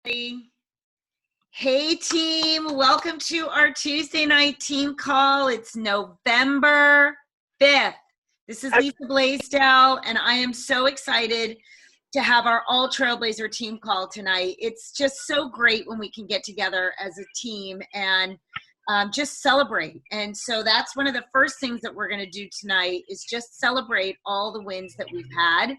Hey team, welcome to our Tuesday night team call. It's November 5th. This is Lisa Blaisdell, and I am so excited to have our all Trailblazer team call tonight. It's just so great when we can get together as a team and just celebrate. And so that's one of the first things that we're going to do tonight is just celebrate all the wins that we've had.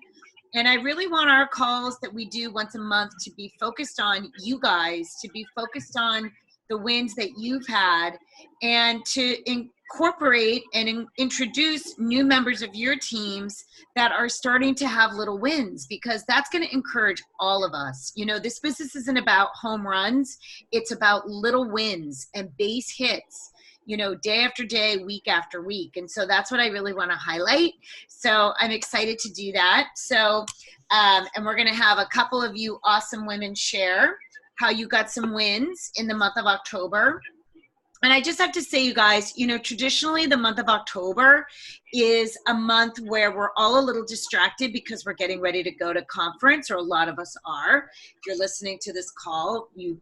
And I really want our calls that we do once a month to be focused on you guys, to be focused on the wins that you've had, and to incorporate and introduce new members of your teams that are starting to have little wins, because that's going to encourage all of us. You know, this business isn't about home runs. It's about little wins and base hits, you know, day after day, week after week. And so that's what I really want to highlight. So I'm excited to do that. So, and we're going to have a couple of you awesome women share how you got some wins in the month of October. And I just have to say, you guys, you know, traditionally the month of October is a month where we're all a little distracted because we're getting ready to go to conference, or a lot of us are. If you're listening to this call, you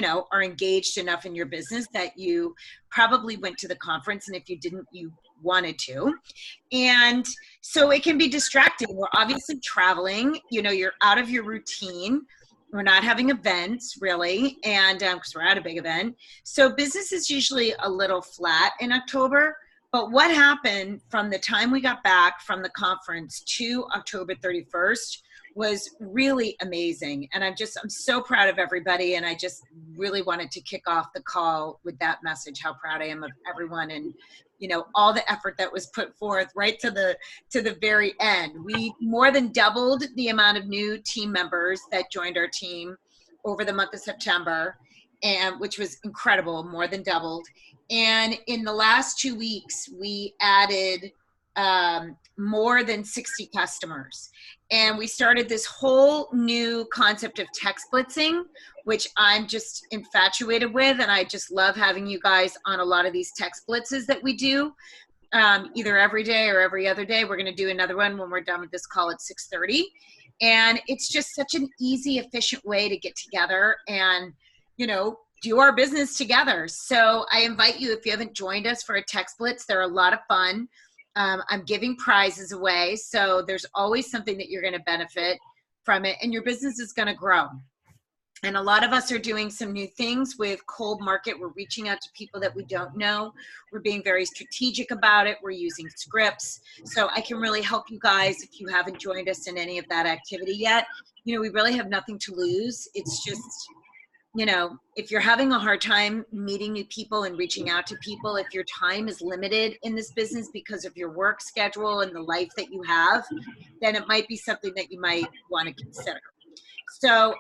know, are engaged enough in your business that you probably went to the conference. And if you didn't, you wanted to. And so it can be distracting. We're obviously traveling, you know, you're out of your routine. We're not having events really. And because we're at a big event. So business is usually a little flat in October. But what happened from the time we got back from the conference to October 31st was really amazing. And I'm so proud of everybody. And I just really wanted to kick off the call with that message, how proud I am of everyone, and, you know, all the effort that was put forth right to the very end. We more than doubled the amount of new team members that joined our team over the month of September, and which was incredible, more than doubled. And in the last 2 weeks, we added more than 60 customers. And we started this whole new concept of text blitzing, which I'm just infatuated with. And I just love having you guys on a lot of these text blitzes that we do, either every day or every other day. We're going to do another one when we're done with this call at 6:30. And it's just such an easy, efficient way to get together and, you know, do our business together. So I invite you, if you haven't joined us for a text blitz, they're a lot of fun. I'm giving prizes away. So there's always something that you're going to benefit from it, and your business is going to grow. And a lot of us are doing some new things with cold market. We're reaching out to people that we don't know. We're being very strategic about it. We're using scripts. So I can really help you guys if you haven't joined us in any of that activity yet. You know, we really have nothing to lose. It's just, you know, if you're having a hard time meeting new people and reaching out to people, if your time is limited in this business because of your work schedule and the life that you have, then it might be something that you might want to consider. So,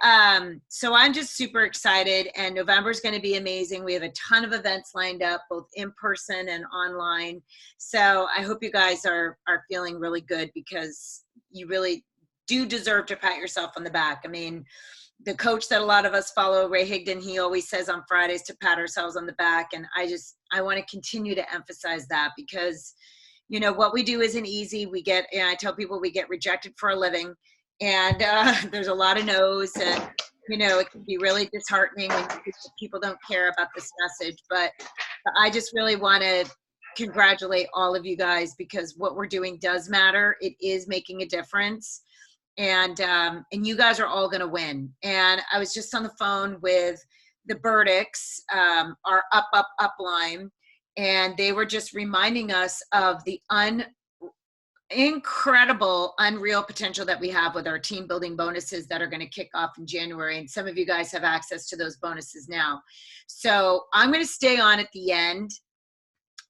so I'm just super excited, and November is going to be amazing. We have a ton of events lined up, both in person and online. So I hope you guys are feeling really good, because you really do deserve to pat yourself on the back. I mean, the coach that a lot of us follow, Ray Higdon, he always says on Fridays to pat ourselves on the back. And I want to continue to emphasize that, because, you know, what we do isn't easy. We get, and I tell people, we get rejected for a living, and there's a lot of no's, and, you know, it can be really disheartening when people don't care about this message. But I just really want to congratulate all of you guys, because what we're doing does matter. It is making a difference. And you guys are all going to win. And I was just on the phone with the Burdicks, our up line, and they were just reminding us of the incredible, unreal potential that we have with our team building bonuses that are going to kick off in January. And some of you guys have access to those bonuses now. So I'm going to stay on at the end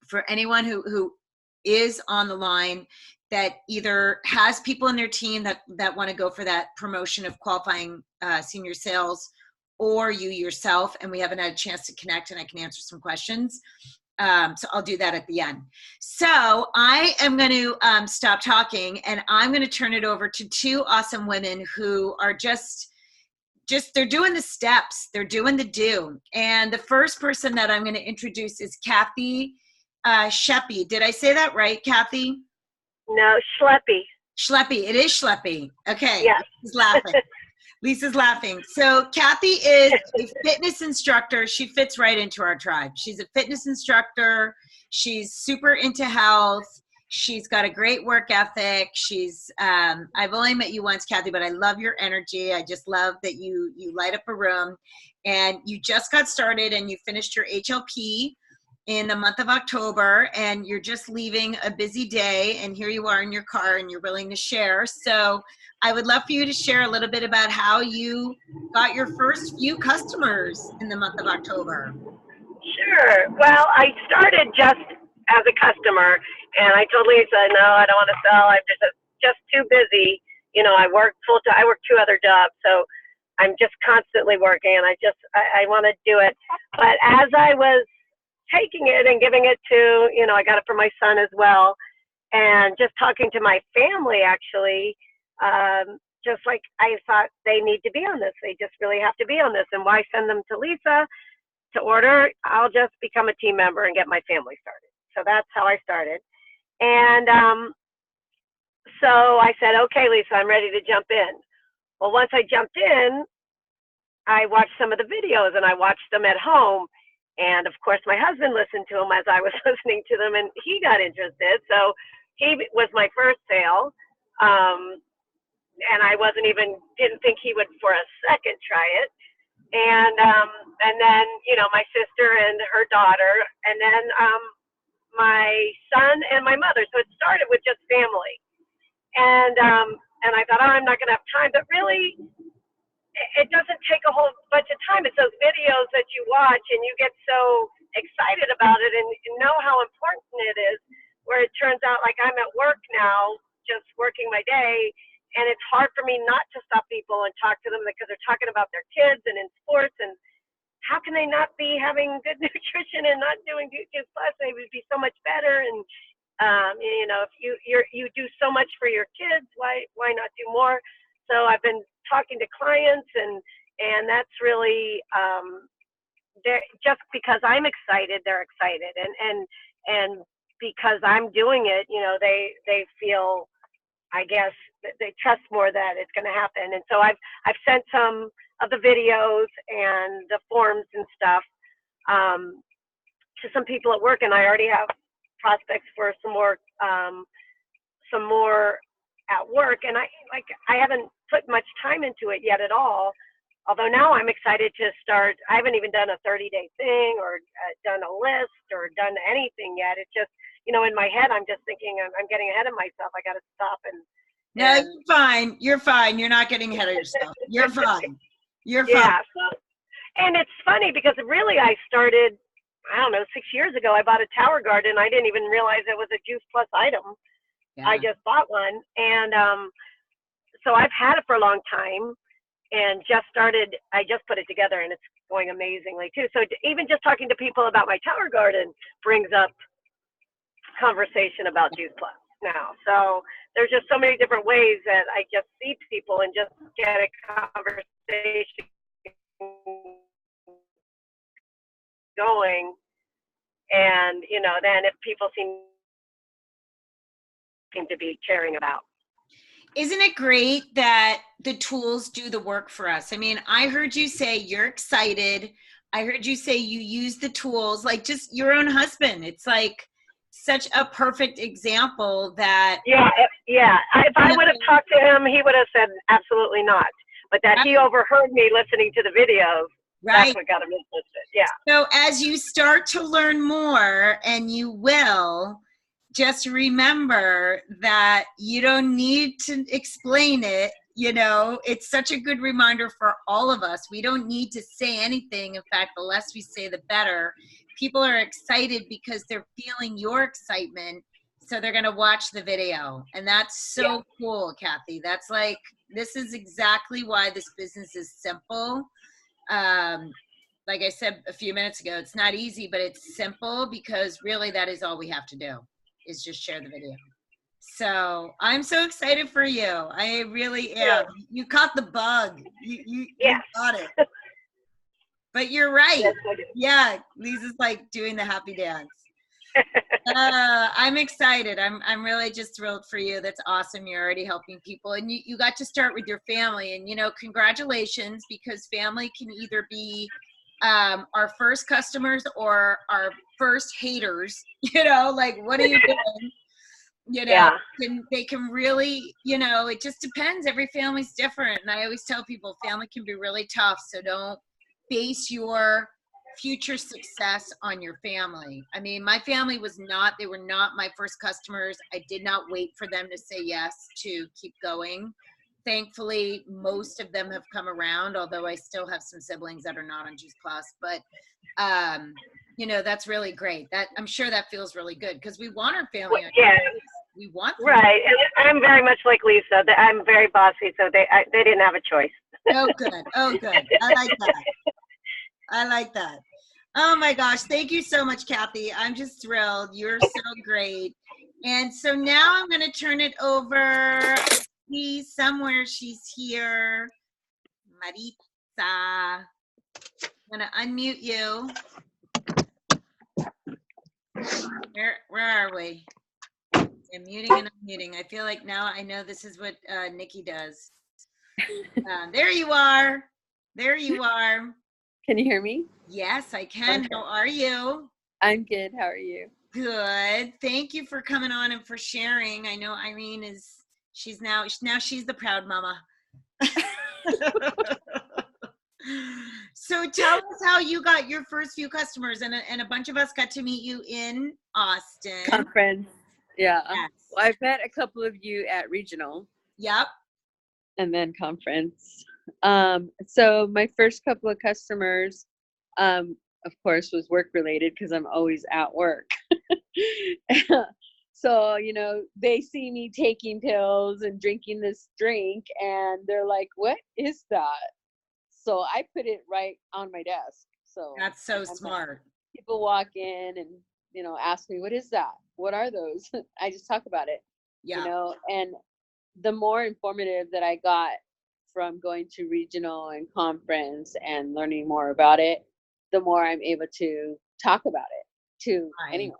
for anyone who is on the line that either has people in their team that want to go for that promotion of qualifying senior sales, or you yourself, and we haven't had a chance to connect and I can answer some questions. So I'll do that at the end. So I am going to stop talking, and I'm going to turn it over to two awesome women who are just they're doing the steps, they're doing the do. And the first person that I'm going to introduce is Cathy Sheppy. Did I say that right, Cathy? No, Schleppy. Schleppy. It is Schleppy. Okay. Yes. He's laughing. Lisa's laughing. So Cathy is a fitness instructor. She fits right into our tribe. She's a fitness instructor. She's super into health. She's got a great work ethic. She's, I've only met you once, Cathy, but I love your energy. I just love that you light up a room. And you just got started and you finished your HLP in the month of October, and you're just leaving a busy day, and here you are in your car and you're willing to share. So I would love for you to share a little bit about how you got your first few customers in the month of October. Sure. Well, I started just as a customer, and I told Lisa, no, I don't want to sell. I'm just too busy. You know, I work full time. I work 2 other jobs, so I'm just constantly working, and I want to do it. But as I was taking it and giving it to, you know, I got it for my son as well, and just talking to my family, actually, just like I thought they need to be on this. They just really have to be on this, and why send them to Lisa to order? I'll just become a team member and get my family started. So that's how I started. And so I said, okay, Lisa, I'm ready to jump in. Well, once I jumped in, I watched some of the videos, and I watched them at home. And of course, my husband listened to them as I was listening to them, and he got interested. So he was my first sale. And I didn't think he would for a second try it. And then, you know, my sister and her daughter, and then my son and my mother. So it started with just family. And I thought, oh, I'm not going to have time. But really, it doesn't take a whole bunch of time. It's those videos that you watch and you get so excited about it and you know how important it is, where it turns out like I'm at work now, just working my day, and it's hard for me not to stop people and talk to them because they're talking about their kids and in sports, and how can they not be having good nutrition and not doing Juice Plus? They would be so much better. And you know, if you do so much for your kids, why not do more? So I've been talking to clients, and that's really just because I'm excited, they're excited, and because I'm doing it, you know, they feel, I guess, they trust more that it's going to happen. And so I've sent some of the videos and the forms and stuff to some people at work, and I already have prospects for some more at work, and I haven't put much time into it yet at all. Although now I'm excited to start. I haven't even done a 30-day thing or done a list or done anything yet. It's just, you know, in my head, I'm just thinking I'm getting ahead of myself. I got to stop No, you're fine. You're fine. You're not getting ahead of yourself. You're fine. You're fine. Yeah. So, and it's funny because really I started, I don't know, 6 years ago. I bought a tower garden. I didn't even realize it was a Juice Plus item. Yeah. I just bought one, and so I've had it for a long time, and I just put it together, and it's going amazingly too. So even just talking to people about my tower garden brings up conversation about Juice Plus now. So there's just so many different ways that I just see people and just get a conversation going, and you know, then if people seem to be caring about. Isn't it great that the tools do the work for us? I mean, I heard you say you're excited. I heard you say you use the tools, like just your own husband. It's like such a perfect example that. Yeah. If I would have talked to him, he would have said absolutely not. But that he overheard me listening to the videos. Right. That's what got him interested. Yeah. So as you start to learn more, and you will, just remember that you don't need to explain it. You know, it's such a good reminder for all of us. We don't need to say anything. In fact, the less we say, the better. People are excited because they're feeling your excitement. So they're going to watch the video. And that's so cool, Cathy. That's like, this is exactly why this business is simple. Like I said a few minutes ago, it's not easy, but it's simple because really that is all we have to do, is just share the video. So I'm so excited for you. I really am. Yeah. You caught the bug. You got it. But you're right. Yeah, Lisa's like doing the happy dance. I'm excited. I'm really just thrilled for you. That's awesome. You're already helping people, and you got to start with your family, and congratulations, because family can either be our first customers or our first haters. Like, what are you doing? Yeah. They can really, it just depends. Every family's different. And I always tell people family can be really tough. So don't base your future success on your family. I mean, my family they were not my first customers. I did not wait for them to say yes to keep going. Thankfully, most of them have come around, although I still have some siblings that are not on Juice Plus, but that's really great. That I'm sure that feels really good, because we want our family. Yeah. We want them. Right. And I'm very much like Lisa. I'm very bossy, so they didn't have a choice. Oh, good. Oh, good. I like that. I like that. Oh my gosh. Thank you so much, Cathy. I'm just thrilled. You're so great. And so now I'm going to turn it over. Somewhere she's here. Maritza. I'm going to unmute you. Where are we? I'm muting and unmuting. I feel like now I know this is what Nikki does. There you are. There you are. Can you hear me? Yes, I can. Okay. How are you? I'm good. How are you? Good. Thank you for coming on and for sharing. I know Irene she's the proud mama. So tell us how you got your first few customers, and a bunch of us got to meet you in Austin. Conference. Yeah. Yes. Well, I've met a couple of you at regional. Yep. And then conference. So my first couple of customers, of course, was work related, because I'm always at work. So, they see me taking pills and drinking this drink, and they're like, "What is that?" So I put it right on my desk. So that's so smart. People walk in and, ask me, "What is that? What are those?" I just talk about it. Yeah. And the more informative that I got from going to regional and conference and learning more about it, the more I'm able to talk about it to anyone.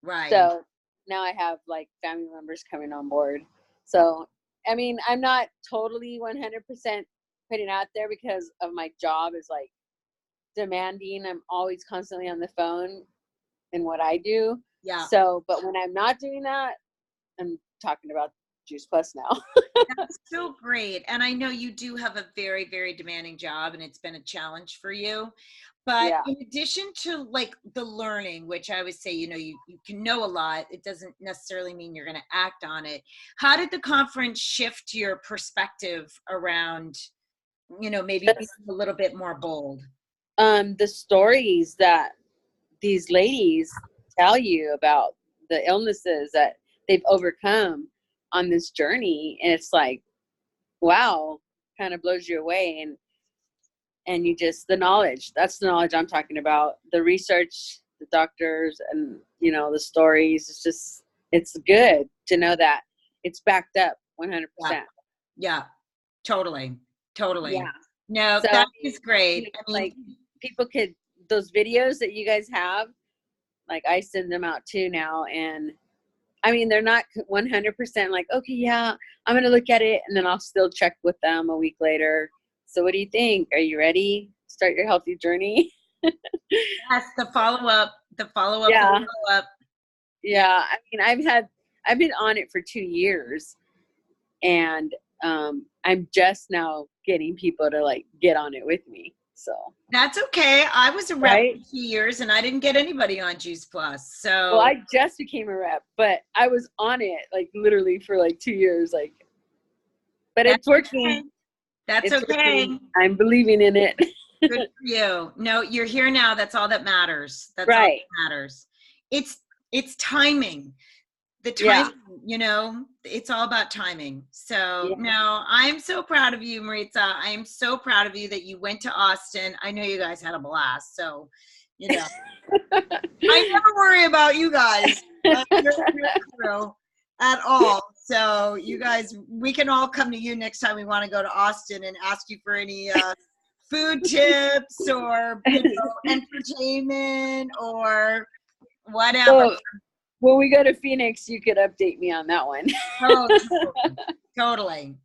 Right. So now I have like family members coming on board. So, I mean, I'm not totally 100% putting out there, because of my job is like demanding. I'm always constantly on the phone in what I do. Yeah. So, but when I'm not doing that, I'm talking about Juice Plus now. That's so great. And I know you do have a very, very demanding job, and it's been a challenge for you. But in addition to like the learning, which I would say, you can know a lot, it doesn't necessarily mean you're going to act on it. How did the conference shift your perspective around, maybe being a little bit more bold? The stories that these ladies tell you about the illnesses that they've overcome on this journey, and it's like, wow, kind of blows you away. And you just, the knowledge, that's the knowledge I'm talking about. The research, the doctors, and the stories, it's good to know that it's backed up 100%. Yeah, totally. Yeah. No, so, that is great. I mean, like, people could, those videos that you guys have, like, I send them out too now, and I mean, they're not 100% like, okay, yeah, I'm going to look at it, and then I'll still check with them a week later. So what do you think? Are you ready? Start your healthy journey? Yes, the follow-up. Yeah. Yeah. I mean, I've been on it for 2 years, and I'm just now getting people to like get on it with me. So that's okay. I was a rep for 2 years, and I didn't get anybody on Juice Plus. So well, I just became a rep, but I was on it like literally for like 2 years, like. But it's working. Okay. That's okay. Working. I'm believing in it. Good for you. No, you're here now. That's all that matters. That's right. all that matters. It's timing. The timing, it's all about timing. So no, I'm so proud of you, Maritza. I am so proud of you that you went to Austin. I know you guys had a blast. So, I never worry about you guys. You're at all. So you guys, we can all come to you next time we want to go to Austin and ask you for any food tips or entertainment or whatever. when we go to Phoenix, you could update me on that one. Oh, totally.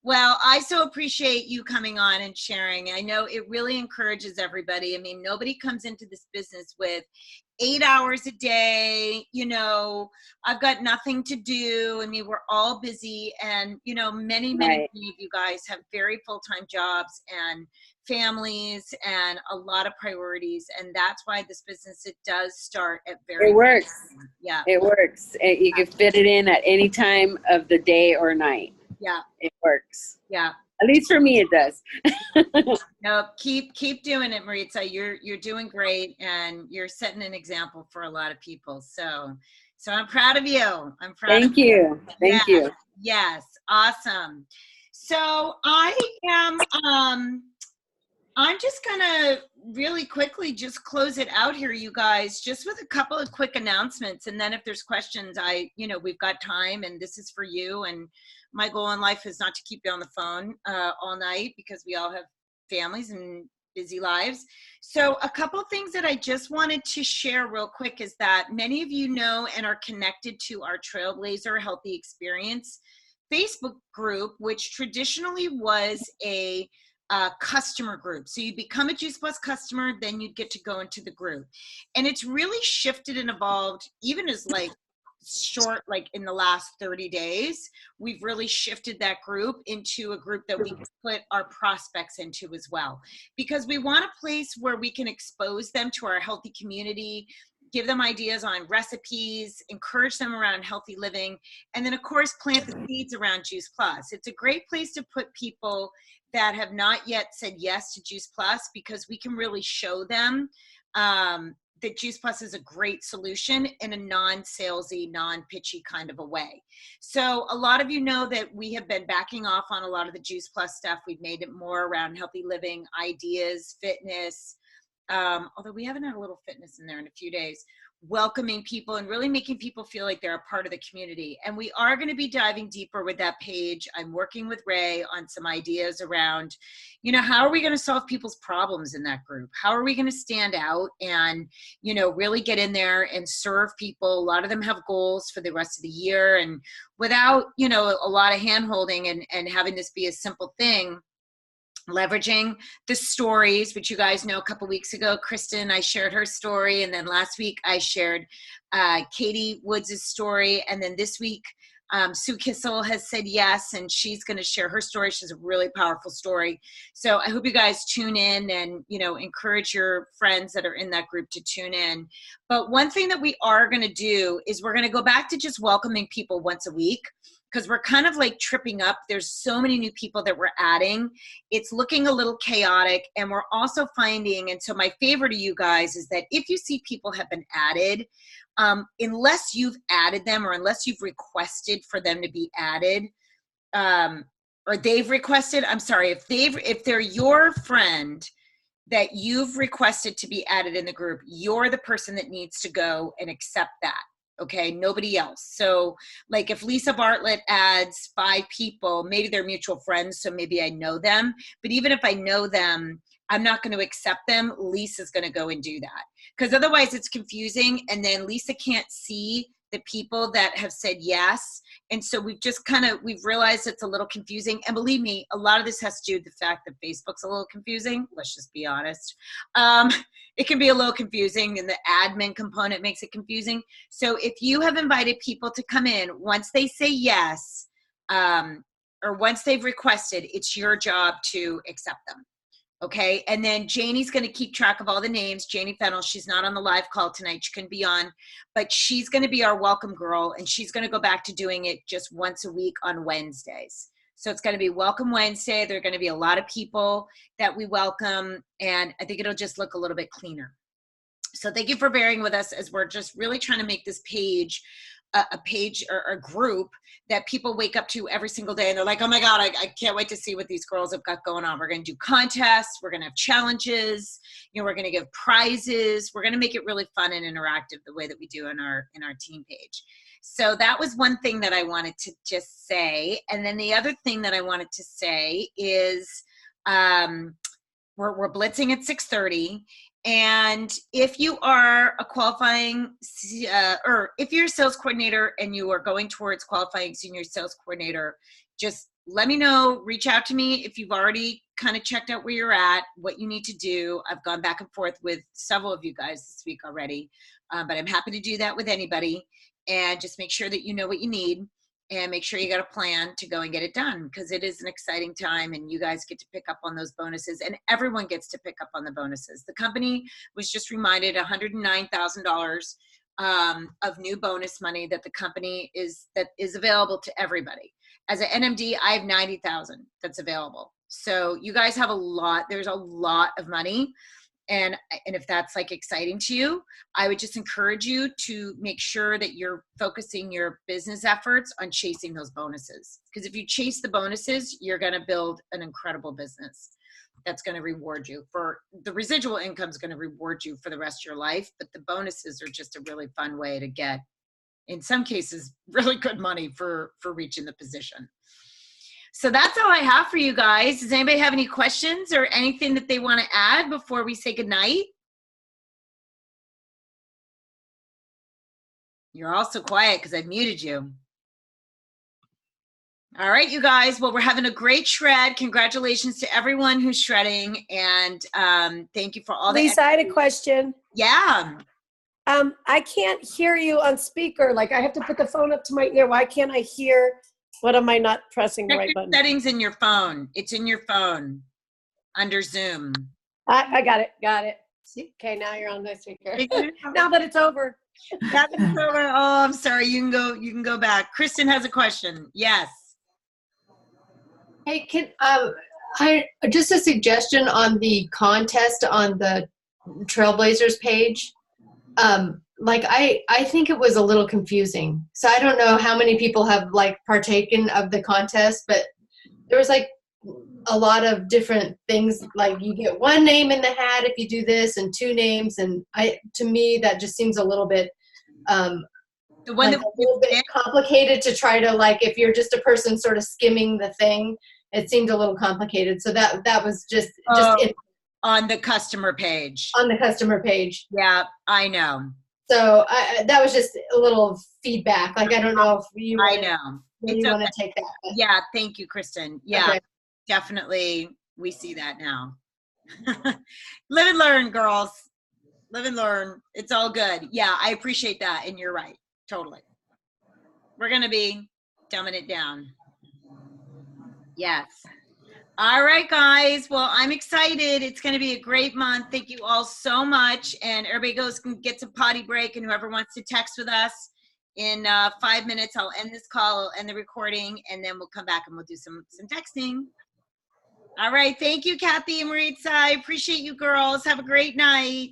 Well, I so appreciate you coming on and sharing. I know it really encourages everybody. I mean, nobody comes into this business with 8 hours a day, I've got nothing to do. I mean, we're all busy, and, many Right. of you guys have very full-time jobs and families and a lot of priorities. And that's why this business, it does start at It works. Yeah. It works. You can fit it in at any time of the day or night. Yeah. It works. Yeah. At least for me, it does. No, keep doing it, Maritza. You're doing great, and you're setting an example for a lot of people. So I'm proud of you. I'm proud. Thank you. Thank you. Yes. Awesome. So I'm just gonna really quickly just close it out here, you guys, just with a couple of quick announcements. And then if there's questions, we've got time, and this is for you. And my goal in life is not to keep you on the phone all night, because we all have families and busy lives. So a couple things that I just wanted to share real quick is that many of you know and are connected to our Trailblazer Healthy Experience Facebook group, which traditionally was a customer group. So you become a Juice Plus customer, then you'd get to go into the group. And it's really shifted and evolved, even as short, in the last 30 days, we've really shifted that group into a group that we can put our prospects into as well, because we want a place where we can expose them to our healthy community, give them ideas on recipes, encourage them around healthy living, and then of course plant the seeds around Juice Plus. It's a great place to put people that have not yet said yes to Juice Plus, because we can really show them that Juice Plus is a great solution in a non-salesy, non-pitchy kind of a way. So a lot of you know that we have been backing off on a lot of the Juice Plus stuff. We've made it more around healthy living, ideas, fitness, although we haven't had a little fitness in there in a few days, welcoming people and really making people feel like they're a part of the community. And we are going to be diving deeper with that page. I'm working with Ray on some ideas around, how are we going to solve people's problems in that group? How are we going to stand out and, really get in there and serve people? A lot of them have goals for the rest of the year, and without, a lot of hand holding and having this be a simple thing, leveraging the stories, which you guys know a couple weeks ago, Kristen, I shared her story. And then last week I shared Katie Woods' story. And then this week, Sue Kissel has said yes, and she's going to share her story. She's a really powerful story. So I hope you guys tune in and, encourage your friends that are in that group to tune in. But one thing that we are going to do is we're going to go back to just welcoming people once a week, because we're kind of tripping up. There's so many new people that we're adding. It's looking a little chaotic. And we're also finding, and so my favor to you guys is that if you see people have been added, unless you've added them or unless you've requested for them to be added, or they've requested, I'm sorry, if they're your friend that you've requested to be added in the group, you're the person that needs to go and accept that. Okay, nobody else. So if Lisa Bartlett adds 5 people, maybe they're mutual friends, so maybe I know them. But even if I know them, I'm not going to accept them. Lisa's going to go and do that, because otherwise it's confusing. And then Lisa can't see the people that have said yes. And so we've realized it's a little confusing. And believe me, a lot of this has to do with the fact that Facebook's a little confusing. Let's just be honest. It can be a little confusing, and the admin component makes it confusing. So if you have invited people to come in, once they say yes, or once they've requested, it's your job to accept them. Okay. And then Janie's going to keep track of all the names. Janie Fennell, she's not on the live call tonight. She couldn't be on, but she's going to be our welcome girl, and she's going to go back to doing it just once a week on Wednesdays. So it's going to be Welcome Wednesday. There are going to be a lot of people that we welcome, and I think it'll just look a little bit cleaner. So thank you for bearing with us as we're just really trying to make this page a page or a group that people wake up to every single day, and they're like, oh my God, I can't wait to see what these girls have got going on. We're going to do contests. We're going to have challenges. We're going to give prizes. We're going to make it really fun and interactive the way that we do in our team page. So that was one thing that I wanted to just say. And then the other thing that I wanted to say is, we're blitzing at 6:30. And if you are a qualifying, or if you're a sales coordinator and you are going towards qualifying senior sales coordinator, just let me know, reach out to me if you've already kind of checked out where you're at, what you need to do. I've gone back and forth with several of you guys this week already, but I'm happy to do that with anybody. And just make sure that you know what you need and make sure you got a plan to go and get it done, because it is an exciting time and you guys get to pick up on those bonuses, and everyone gets to pick up on the bonuses. The company was just reminded $109,000 of new bonus money that the company is available to everybody. As an NMD, I have 90,000 that's available. So you guys have a lot. There's a lot of money. And if that's like exciting to you, I would just encourage you to make sure that you're focusing your business efforts on chasing those bonuses. Because if you chase the bonuses, you're going to build an incredible business that's going to reward you. For the residual income is going to reward you for the rest of your life, but the bonuses are just a really fun way to get, in some cases, really good money for reaching the position. So that's all I have for you guys. Does anybody have any questions or anything that they want to add before we say goodnight? You're all so quiet because I've muted you. All right, you guys. Well, we're having a great shred. Congratulations to everyone who's shredding. And thank you for all the— Lisa, I had a question. Yeah. I can't hear you on speaker. Like, I have to put the phone up to my ear. Why can't I hear? What am I not pressing the right button? Settings in your phone. It's in your phone under Zoom. I got it. Got it. Okay, now you're on the speaker. Now that it's over. Now that it's over. Oh, I'm sorry. You can go back. Kristen has a question. Yes. Hey, I just a suggestion on the contest on the Trailblazers page. Like I think it was a little confusing. So I don't know how many people have like partaken of the contest, but there was like a lot of different things. Like you get one name in the hat if you do this, and two names. And to me, that just seems a little bit, the one like a little bit complicated to try to, like, if you're just a person sort of skimming the thing, it seemed a little complicated. So that was just on the customer page. On the customer page. Yeah, I know. So that was just a little feedback. Like, I don't know if you want to take that. But. Yeah, thank you, Kristen. Yeah, okay. Definitely. We see that now. Live and learn, girls. Live and learn. It's all good. Yeah, I appreciate that. And you're right. Totally. We're going to be dumbing it down. Yes. All right, guys. Well, I'm excited. It's going to be a great month. Thank you all so much. And everybody gets a potty break. And whoever wants to text with us in 5 minutes, I'll end this call, I'll end the recording, and then we'll come back and we'll do some texting. All right. Thank you, Cathy and Maritza. I appreciate you girls. Have a great night.